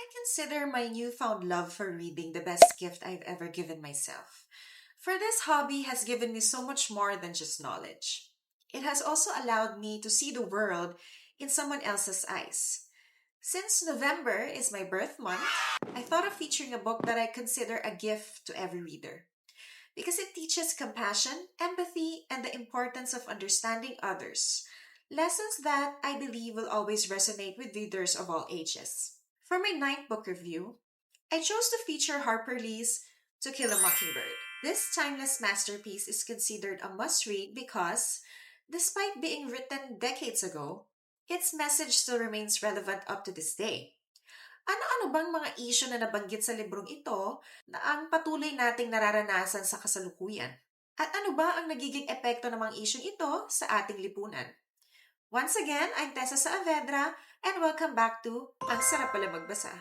I consider my newfound love for reading the best gift I've ever given myself. For this hobby has given me so much more than just knowledge. It has also allowed me to see the world in someone else's eyes. Since November is my birth month, I thought of featuring a book that I consider a gift to every reader because it teaches compassion, empathy, and the importance of understanding others. Lessons that I believe will always resonate with readers of all ages. For my ninth book review, I chose to feature Harper Lee's To Kill a Mockingbird. This timeless masterpiece is considered a must read because, despite being written decades ago, its message still remains relevant up to this day. Ano-ano bang mga isyu na nabanggit sa librong ito na ang patuloy nating nararanasan sa kasalukuyan? At ano ba ang nagiging epekto ng mga isyung ito sa ating lipunan? Once again, I'm Tessa Saavedra and welcome back to Ang Sarap Pala Magbasa.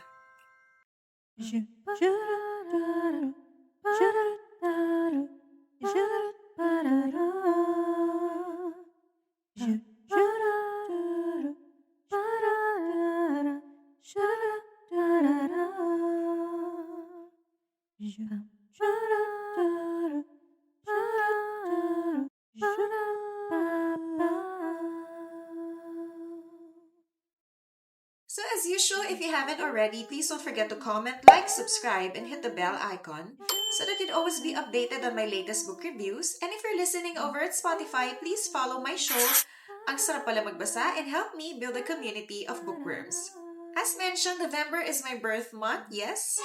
So as usual, if you haven't already, please don't forget to comment, like, subscribe, and hit the bell icon so that you'd always be updated on my latest book reviews. And if you're listening over at Spotify, please follow my show, Ang Sarap Pala Magbasa, and help me build a community of bookworms. As mentioned, November is my birth month. Yes,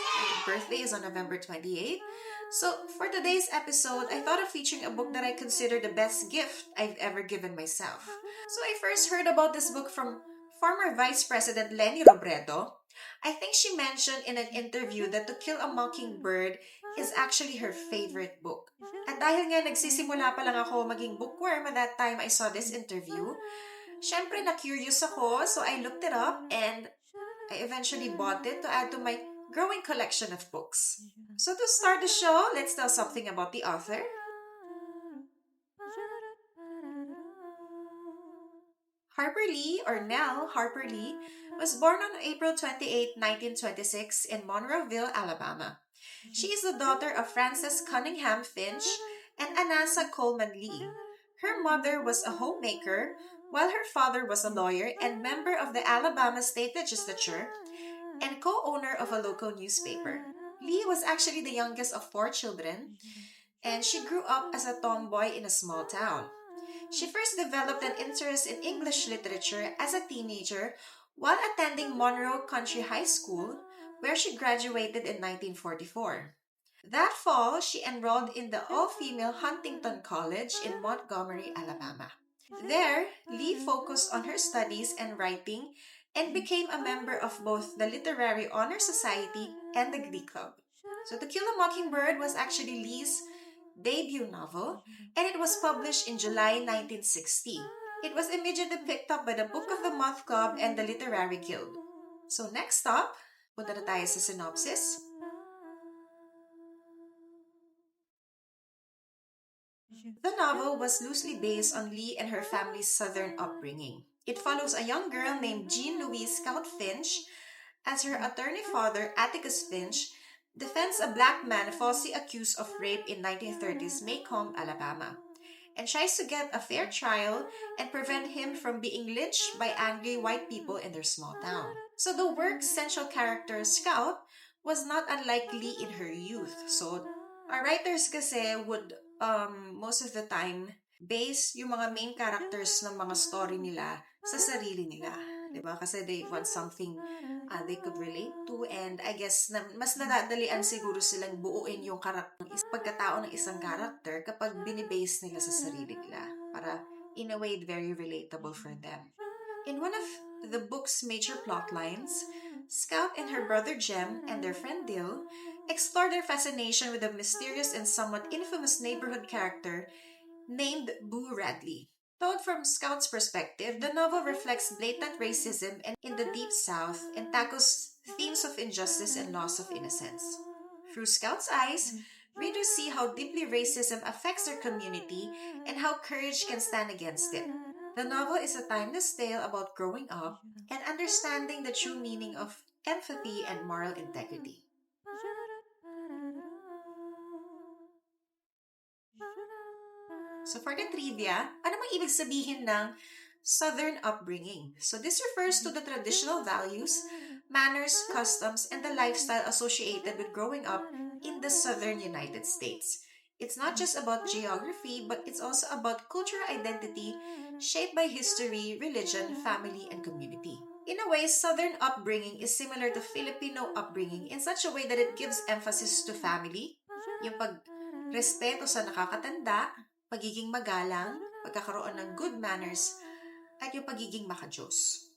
my birthday is on November 28th. So for today's episode, I thought of featuring a book that I consider the best gift I've ever given myself. So I first heard about this book from former Vice President Leni Robredo. I think she mentioned in an interview that To Kill a Mockingbird is actually her favorite book. At dahil nga nagsisimula pa lang ako maging bookworm at that time I saw this interview, syempre na-curious ako, so I looked it up and I eventually bought it to add to my growing collection of books. So to start the show, let's tell something about the author. Harper Lee, or Nell Harper Lee, was born on April 28, 1926 in Monroeville, Alabama. She is the daughter of Frances Cunningham Finch and Anasa Coleman Lee. Her mother was a homemaker, while her father was a lawyer and member of the Alabama State Legislature and co-owner of a local newspaper. Lee was actually the youngest of four children, and she grew up as a tomboy in a small town. She first developed an interest in English literature as a teenager while attending Monroe Country High School, where she graduated in 1944. That fall, she enrolled in the all-female Huntington College in Montgomery, Alabama. There, Lee focused on her studies and writing and became a member of both the Literary Honor Society and the Glee Club. So To Kill a Mockingbird was actually Lee's debut novel, and it was published in July 1960. It was immediately picked up by the Book of the Month Club and the Literary Guild. So next stop, punta na tayo sa synopsis. The novel was loosely based on Lee and her family's southern upbringing. It follows a young girl named Jean Louise Scout Finch as her attorney father, Atticus Finch, defends a black man falsely accused of rape in 1930s Macomb, Alabama, and tries to get a fair trial and prevent him from being lynched by angry white people in their small town. So the work's central character, Scout, was not unlike Lee in her youth. So our writers kasi would most of the time base yung mga main characters ng mga story nila sa sarili nila. Diba? Kasi they want something they could relate to, and I guess mas nadadalian siguro silang buuin yung pagkatao ng isang character kapag binibase nila sa sarili nila para in a way very relatable for them. In one of the book's major plot lines, Scout and her brother Jem and their friend Dill explore their fascination with a mysterious and somewhat infamous neighborhood character named Boo Radley. Told from Scout's perspective, the novel reflects blatant racism in the Deep South and tackles themes of injustice and loss of innocence. Through Scout's eyes, readers see how deeply racism affects their community and how courage can stand against it. The novel is a timeless tale about growing up and understanding the true meaning of empathy, and moral integrity. So for the trivia, ano mang ibig sabihin ng Southern upbringing? So this refers to the traditional values, manners, customs, and the lifestyle associated with growing up in the Southern United States. It's not just about geography, but it's also about cultural identity shaped by history, religion, family, and community. In a way, Southern upbringing is similar to Filipino upbringing in such a way that it gives emphasis to family, yung pagrespeto sa nakakatanda, pagiging magalang, pagkakaroon ng good manners, at yung pagiging makajos.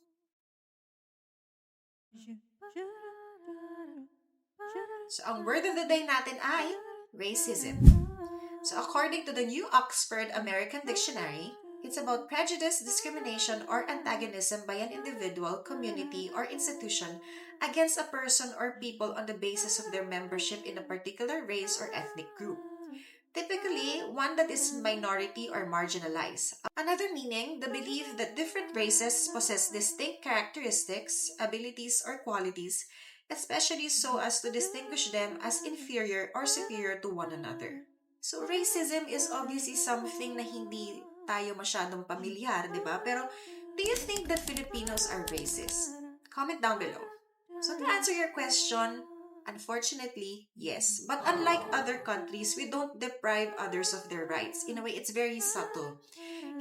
So, ang word of the day natin ay racism. So, according to the New Oxford American Dictionary, it's about prejudice, discrimination, or antagonism by an individual, community, or institution against a person or people on the basis of their membership in a particular race or ethnic group. Typically, one that is minority or marginalized. Another meaning, the belief that different races possess distinct characteristics, abilities, or qualities, especially so as to distinguish them as inferior or superior to one another. So, racism is obviously something na hindi tayo masyadong pamilyar, di ba? Pero, do you think that Filipinos are racist? Comment down below. So, to answer your question, unfortunately, yes. But unlike other countries, we don't deprive others of their rights. In a way, it's very subtle.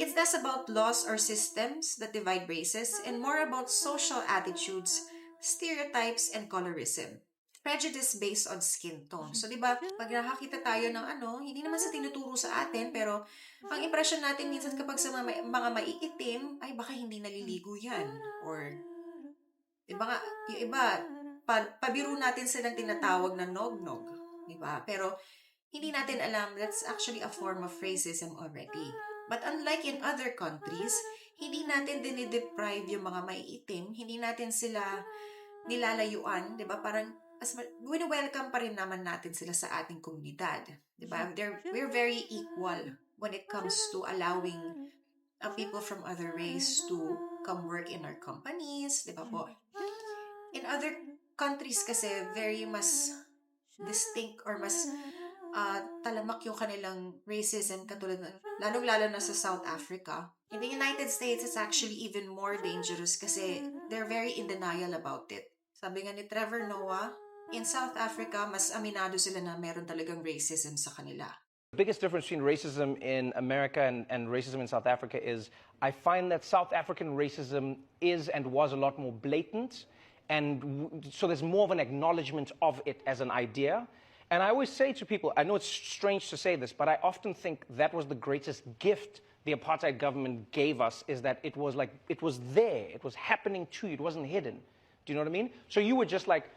It's less about laws or systems that divide races and more about social attitudes, stereotypes, and colorism. Prejudice based on skin tone. So, di ba, pag nakakita tayo ng hindi naman sa tinuturo sa atin, pero ang impression natin minsan kapag sa mga maiitim, ay baka hindi naliligo yan. Or, di ba nga, yung iba, pabiro natin silang tinatawag na nog-nog. Diba? Pero, hindi natin alam that's actually a form of racism already. But unlike in other countries, hindi natin dinideprive yung mga maiitim, hindi natin sila nilalayuan, di ba? Parang, wini-welcome pa rin naman natin sila sa ating komunidad. Di ba? We're very equal when it comes to allowing people from other race to come work in our companies, di ba po? In other countries kasi, very mas distinct or mas talamak yung kanilang racism, katulad na, lalong-lalo na sa South Africa. In the United States, it's actually even more dangerous kasi they're very in denial about it. Sabi nga ni Trevor Noah, in South Africa, mas aminado sila na meron talagang racism sa kanila. The biggest difference between racism in America and racism in South Africa is I find that South African racism is and was a lot more blatant, and so there's more of an acknowledgement of it as an idea. And I always say to people, I know it's strange to say this, but I often think that was the greatest gift the apartheid government gave us, is that it was there, it was happening to you, it wasn't hidden. Do you know what I mean? So you were just like,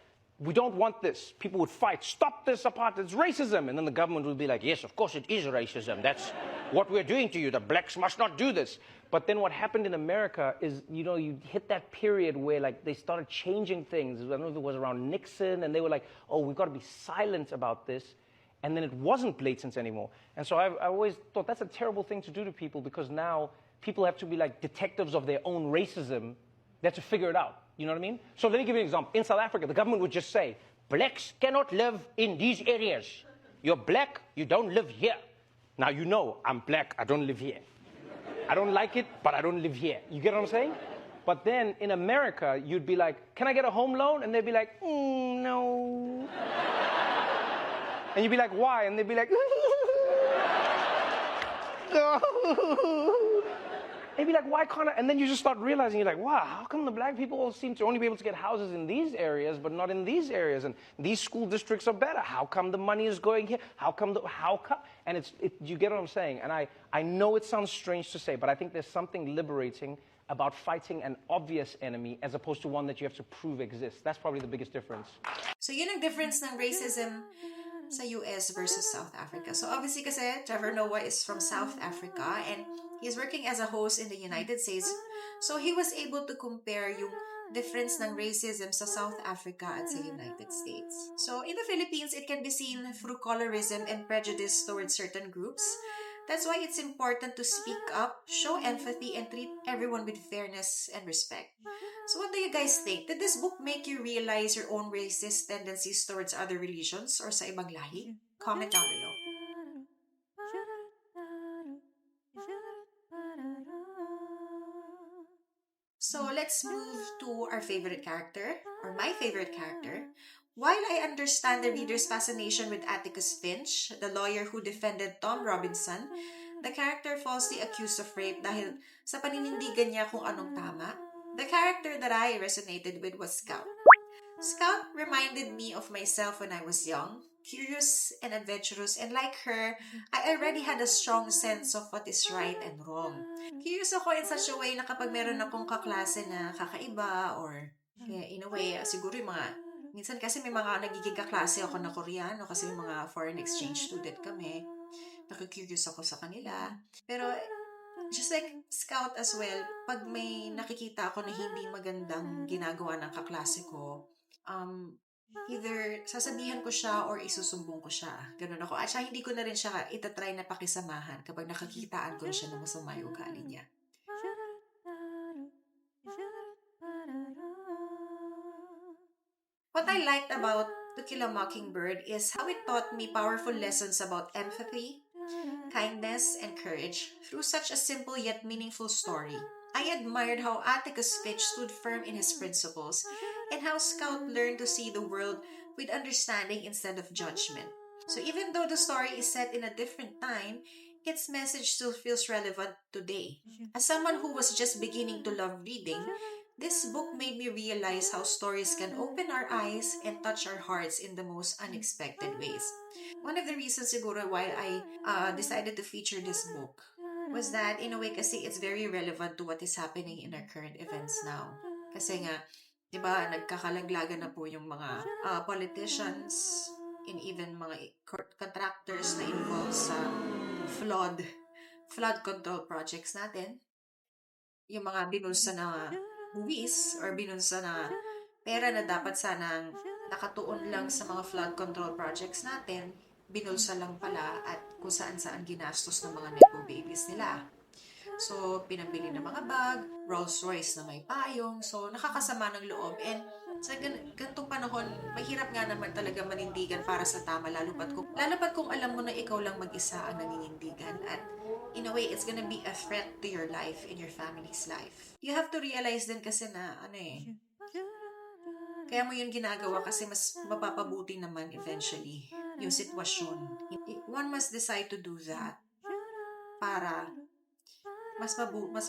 we don't want this. People would fight, stop this apartheid, it's racism. And then the government would be like, yes, of course it is racism. That's what we're doing to you. The blacks must not do this. But then what happened in America is, you hit that period where they started changing things. I don't know if it was around Nixon, and they were like, oh, we've got to be silent about this. And then it wasn't blatant anymore. And so I always thought that's a terrible thing to do to people, because now people have to be like detectives of their own racism. They have to figure it out. You know what I mean? So let me give you an example. In South Africa, the government would just say, blacks cannot live in these areas. You're black, you don't live here. Now you know I'm black, I don't live here. I don't like it, but I don't live here. You get what I'm saying? But then in America, you'd be like, can I get a home loan? And they'd be like, no. And you'd be like, why? And they'd be like, no. They'd be like, why can't I? And then you just start realizing, you're like, wow, how come the black people all seem to only be able to get houses in these areas, but not in these areas? And these school districts are better. How come the money is going here? How come? And you get what I'm saying? And I know it sounds strange to say, but I think there's something liberating about fighting an obvious enemy as opposed to one that you have to prove exists. That's probably the biggest difference. So yun ang difference ng racism sa US versus South Africa. So obviously kasi Trevor Noah is from South Africa and he's working as a host in the United States. So he was able to compare yung difference ng racism sa South Africa at sa United States. So in the Philippines, it can be seen through colorism and prejudice towards certain groups. That's why it's important to speak up, show empathy, and treat everyone with fairness and respect. So what do you guys think? Did this book make you realize your own racist tendencies towards other religions or sa ibang lahi? Comment down below. So let's move to our favorite character, or my favorite character. While I understand the reader's fascination with Atticus Finch, the lawyer who defended Tom Robinson, the character falsely accused of rape dahil sa paninindigan niya kung anong tama. The character that I resonated with was Scout. Scout reminded me of myself when I was young, curious and adventurous, and like her, I already had a strong sense of what is right and wrong. Curious ako in such a way na kapag meron akong kaklase na kakaiba or in a way, siguro yung mga, minsan kasi may mga nagiging kaklase ako na Koreano kasi may mga foreign exchange student kami. Nakikurious ako sa kanila. Pero just like Scout as well, pag may nakikita ako na hindi magandang ginagawa ng kaklase ko, either sasabihan ko siya or isusumbong ko siya. Ganun ako. At siya, hindi ko na rin siya itatry na pakisamahan kapag nakakitaan ko na siya na masama yung ugali niya. What I liked about To Kill a Mockingbird is how it taught me powerful lessons about empathy, kindness, and courage through such a simple yet meaningful story. I admired how Atticus Finch stood firm in his principles and how Scout learned to see the world with understanding instead of judgment. So even though the story is set in a different time, its message still feels relevant today. As someone who was just beginning to love reading, this book made me realize how stories can open our eyes and touch our hearts in the most unexpected ways. One of the reasons siguro why I decided to feature this book was that in a way kasi it's very relevant to what is happening in our current events now. Kasi nga, di ba, nagkakalaglagan na po yung mga politicians and even mga contractors na involved sa flood control projects natin. Yung mga binulsa na buwis or binulsa na pera na dapat sanang nakatuon lang sa mga flood control projects natin, binulsa lang pala at kung saan-saan ginastos ng mga nepo babies nila. So, pinabili ng mga bag, Rolls Royce na may payong, so nakakasama ng loob. And sa ganitong panahon, mahirap nga naman talaga manindigan para sa tama, lalo pat kung alam mo na ikaw lang mag-isa ang naninindigan. At in a way, it's gonna be a threat to your life and your family's life. You have to realize din kasi na, kaya mo yun ginagawa kasi mas mapapabuti naman eventually yung sitwasyon. One must decide to do that para mas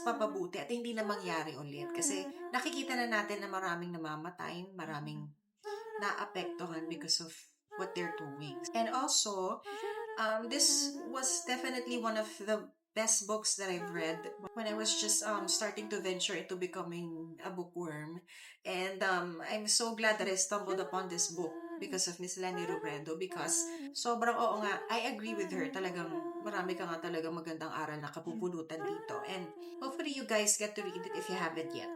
papabuti at hindi na mangyari ulit. Kasi nakikita na natin na maraming namamatay, maraming naapektuhan because of what they're doing. And also, this was definitely one of the best books that I've read when I was just starting to venture into becoming a bookworm. And I'm so glad that I stumbled upon this book because of Miss Lenny Robredo, because sobrang oo nga, I agree with her. Talagang marami ka nga talagang magandang aral na kapupulutan dito. And hopefully you guys get to read it if you haven't yet.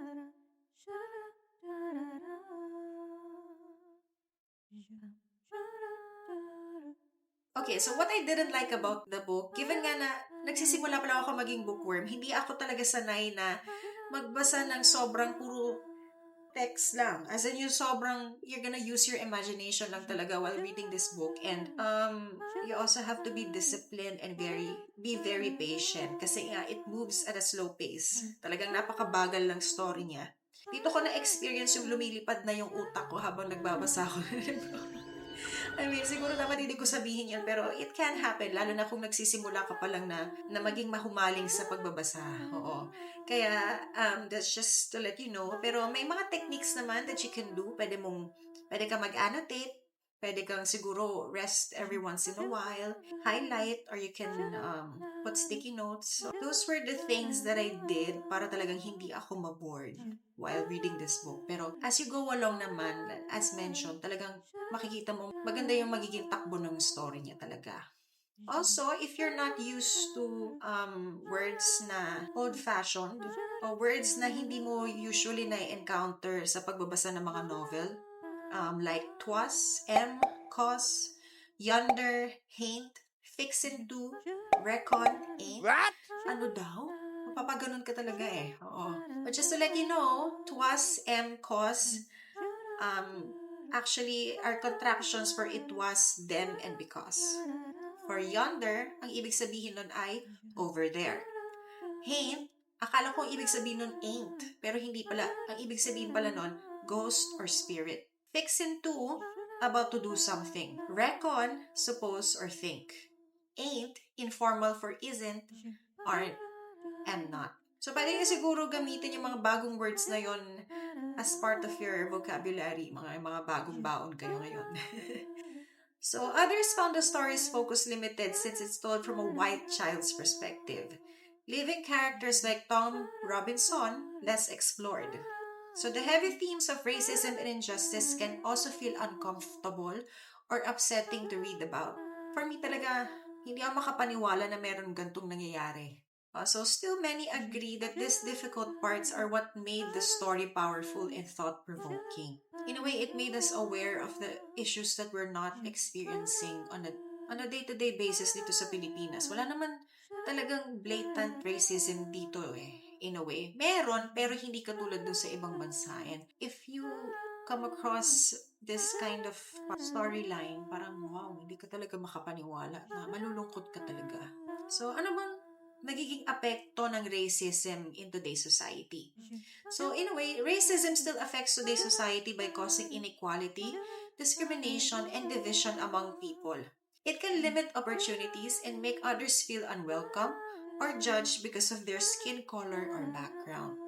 Okay, so what I didn't like about the book, given nga na nagsisimula pa lang ako maging bookworm, hindi ako talaga sanay na magbasa ng sobrang puro text lang. As in, yung sobrang, you're gonna use your imagination lang talaga while reading this book. And you also have to be disciplined and be very patient. Kasi nga, it moves at a slow pace. Talagang napakabagal lang story niya. Dito ko na-experience yung lumilipad na yung utak ko habang nagbabasa ako. I mean, siguro dapat hindi ko sabihin yun, pero it can happen, lalo na kung nagsisimula ka pa lang na maging mahumaling sa pagbabasa. Oo. Kaya, that's just to let you know. Pero may mga techniques naman that you can do. Pwede ka mag-annotate, pwede kang siguro rest every once in a while, highlight, or you can put sticky notes. So, those were the things that I did para talagang hindi ako mabored while reading this book. Pero as you go along naman, as mentioned, talagang makikita mo maganda yung magiging takbo ng story niya talaga. Also, if you're not used to words na old-fashioned or words na hindi mo usually na-encounter sa pagbabasa ng mga novel, like twas, cause, yonder, haint, fixin' to, recon, ain't. What? Ano daw? mapapaganon ka talaga eh. Oo. But just to let you know, twas, cause, actually are contractions for it was, them, and because. For yonder, ang ibig sabihin nun ay over there. Haint, akala ko ang ibig sabihin nun ain't, pero hindi pala. Ang ibig sabihin pala nun, ghost or spirit. Fixin' to, about to do something. Reckon, suppose, or think. Ain't, informal for isn't, aren't, and not. So, pwede nyo siguro gamitin yung mga bagong words na yon as part of your vocabulary. Mga bagong baon kayo ngayon. So, others found the story's focus limited since it's told from a white child's perspective, leaving characters like Tom Robinson less explored. So, the heavy themes of racism and injustice can also feel uncomfortable or upsetting to read about. For me talaga, hindi ako makapaniwala na meron gantong nangyayari. So still many agree that these difficult parts are what made the story powerful and thought-provoking. In a way, it made us aware of the issues that we're not experiencing on a day-to-day basis dito sa Pilipinas. Wala naman talagang blatant racism dito eh, in a way. Meron, pero hindi katulad dun sa ibang bansa. And if you come across this kind of storyline, parang wow, hindi ka talaga makapaniwala na malulungkot ka talaga. So, ano bang nagiging apekto ng racism in today's society? So, in a way, racism still affects today's society by causing inequality, discrimination, and division among people. It can limit opportunities and make others feel unwelcome or judged because of their skin color or background.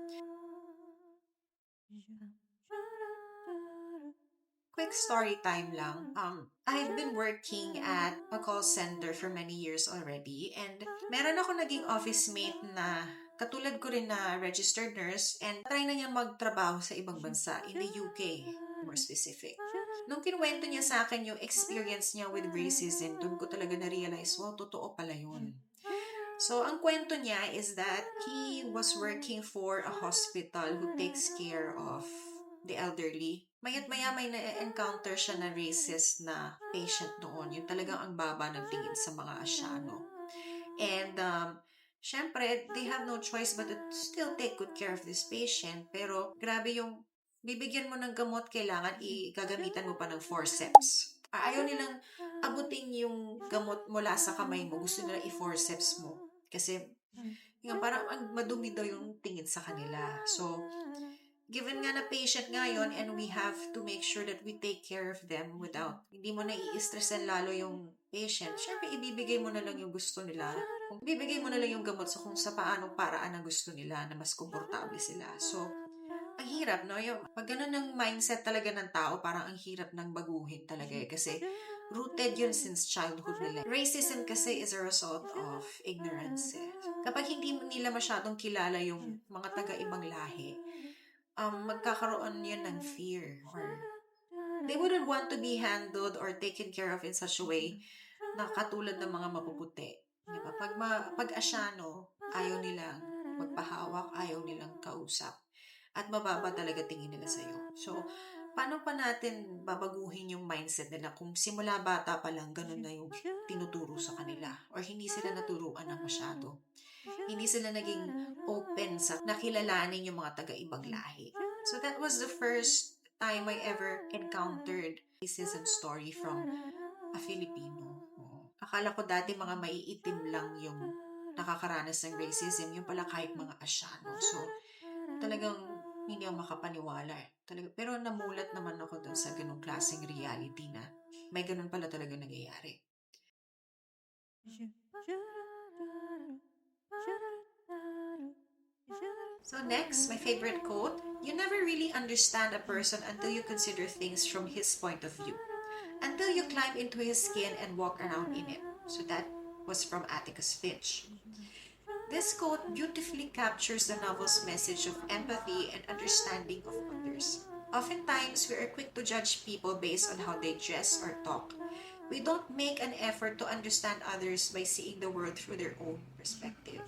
Quick story time lang. I've been working at a call center for many years already, and meron ako naging office mate na katulad ko rin na registered nurse, and try na niya magtrabaho sa ibang bansa, in the UK, more specific. Nung kinuwento niya sa akin yung experience niya with racism, doon ko talaga na-realize, wow, totoo pala yun. So, ang kwento niya is that he was working for a hospital who takes care of the elderly. Mayat maya may na-encounter siya na racist na patient noon. Yung talagang ang baba ng tingin sa mga Asyano. And, syempre, they have no choice but to still take good care of this patient. Pero, grabe yung bibigyan mo ng gamot, kailangan gagamitan mo pa ng forceps. Ayaw nilang abutin yung gamot mula sa kamay mo. Gusto nila i-forceps mo. Kasi, yung parang madumi daw yung tingin sa kanila. So, given nga na patient ngayon and we have to make sure that we take care of them without, hindi mo na i-stressan lalo yung patient, syempre ibibigay mo na lang yung gusto nila. Kung ibibigay mo na lang yung gamot sa kung sa paanong paraan na gusto nila na mas komportable sila. So, ang hirap, no? Yung, pag ganun ang mindset talaga ng tao, parang ang hirap ng baguhin talaga eh. Kasi rooted yun since childhood nila. Racism kasi is a result of ignorance eh. Kapag hindi nila masyadong kilala yung mga taga-ibang lahi, magkakaroon yun ng fear or they wouldn't want to be handled or taken care of in such a way na katulad ng mga mapuputi. Diba? Pag Asyano, ayaw nilang magpahawak, ayaw nilang kausap. At mababa talaga tingin nila sa'yo. So, paano pa natin babaguhin yung mindset nila kung simula bata pa lang ganun na yung tinuturo sa kanila or hindi sila naturuan ng masyado? Hindi sila naging open sa nakilalanin yung mga taga-ibang lahi. So that was the first time I ever encountered racism story from a Filipino. Akala ko dati mga maiitim lang yung nakakaranas ng racism, yung pala kahit mga Asyano. So talagang hindi ako makapaniwala eh. Pero namulat naman ako dun sa ganung klaseng reality na may ganun pala talaga nangyayari. So next, my favorite quote, you never really understand a person until you consider things from his point of view. Until you climb into his skin and walk around in it. So that was from Atticus Finch. This quote beautifully captures the novel's message of empathy and understanding of others. Oftentimes, we are quick to judge people based on how they dress or talk. We don't make an effort to understand others by seeing the world through their own perspective.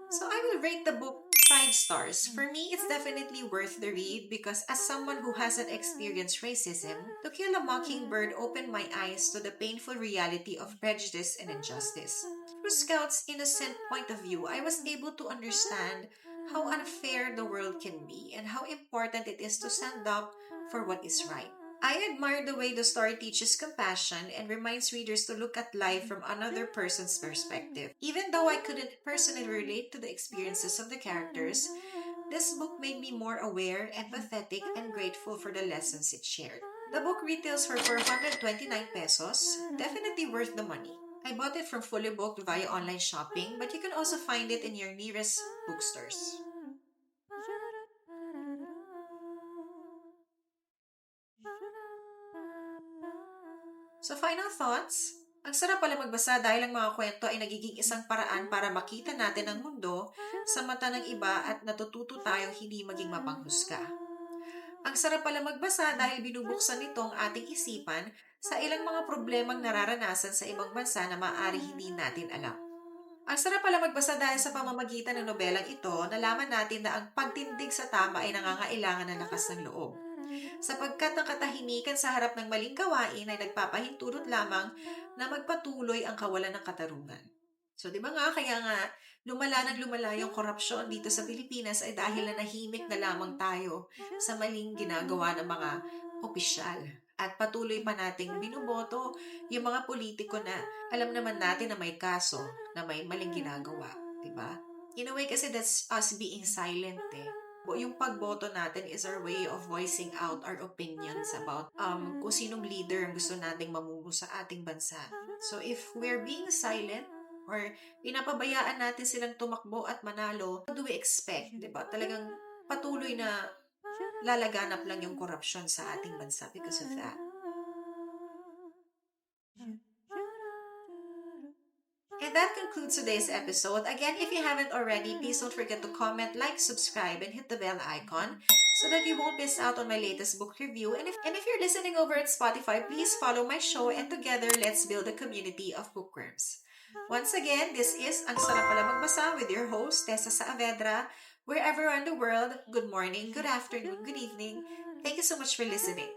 So I will rate the book 5 stars. For me, it's definitely worth the read because as someone who hasn't experienced racism, To Kill a Mockingbird opened my eyes to the painful reality of prejudice and injustice. Through Scout's innocent point of view, I was able to understand how unfair the world can be and how important it is to stand up for what is right. I admire the way the story teaches compassion and reminds readers to look at life from another person's perspective. Even though I couldn't personally relate to the experiences of the characters, this book made me more aware, empathetic, and grateful for the lessons it shared. The book retails for 429 pesos, definitely worth the money. I bought it from Fully Booked via online shopping, but you can also find it in your nearest bookstores. So final thoughts? Ang sarap pala magbasa dahil ang mga kwento ay nagiging isang paraan para makita natin ang mundo sa mata ng iba at natututo tayong hindi maging mapanghusga. Ang sarap pala magbasa dahil binubuksan nito ang ating isipan sa ilang mga problemang nararanasan sa ibang bansa na maaari hindi natin alam. Ang sarap pala magbasa dahil sa pamamagitan ng nobelang ito, nalaman natin na ang pagtindig sa tama ay nangangailangan ng lakas ng loob. Sapagkat ang katahimikan sa harap ng maling gawain ay nagpapahintulot lamang na magpatuloy ang kawalan ng katarungan. So, di ba nga, kaya nga, lumala ng lumala yung korupsyon dito sa Pilipinas ay dahil nanahimik na lamang tayo sa maling ginagawa ng mga opisyal. At patuloy pa nating binuboto yung mga politiko na alam naman natin na may kaso, na may maling ginagawa. Di ba? In a way kasi that's us being silent eh. Yung pagboto natin is our way of voicing out our opinions about kung sinong leader ang gusto nating mamumuno sa ating bansa. So if we're being silent or pinapabayaan natin silang tumakbo at manalo, what do we expect? Diba? Talagang patuloy na lalaganap lang yung korupsyon sa ating bansa because of that. And that concludes today's episode. Again, if you haven't already, please don't forget to comment, like, subscribe, and hit the bell icon so that you won't miss out on my latest book review. And if you're listening over at Spotify, please follow my show and together, let's build a community of bookworms. Once again, this is Ang Sarap Pala Magbasa with your host, Tessa Saavedra. Wherever in the world, good morning, good afternoon, good evening. Thank you so much for listening.